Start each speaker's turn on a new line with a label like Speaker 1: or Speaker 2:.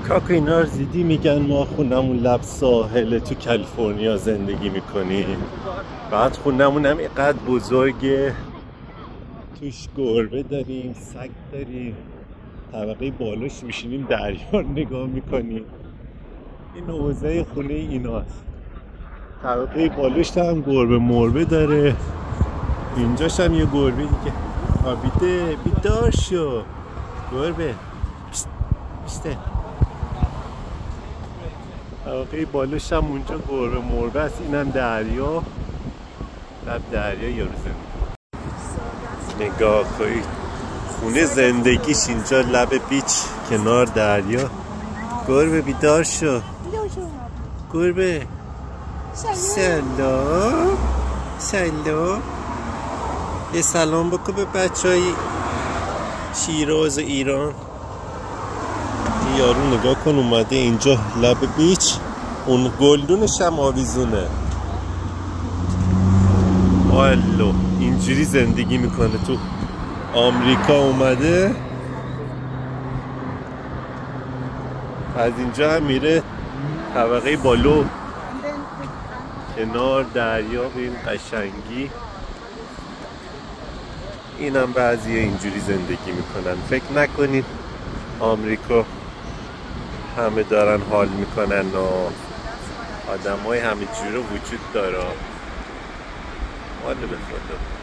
Speaker 1: کاکو اینا رو دیدی؟ میگن ما خونمون لب ساحل تو کالیفرنیا زندگی میکنیم. بعد خونمون هم اینقدر بزرگه، توش گربه داریم، سگ داریم، طبقه بالاش میشینیم دریا رو نگاه میکنیم. این اوضاع خونه ایناست. طبقه بالاش هم گربه مربه داره، اینجاش هم یه گربه دیگه خوابیده. بیدار شو گربه، بیسته. طبقه بالاش هم اونجا گربه مربه است. اینم دریا، لب دریا یارو زندگی. نگاه کنید خونه زندگیش اینجا لب بیچ کنار دریا. گربه بیدار شو گربه. سلام سلام، یه سلام بکن به بچه های شیراز ایران. این یارو نگاه کن اومده اینجا لب بیچ، اون گلدونش هم آویزونه. والله اینجوری زندگی میکنه. تو آمریکا اومده، از اینجا هم میره طبقه بالو کنار دریا به این قشنگی. اینم بعضی اینجوری زندگی میکنن. فکر نکنید آمریکا همه دارن حال میکنن و آدم های همه جوره وجود داره. والا به خدا.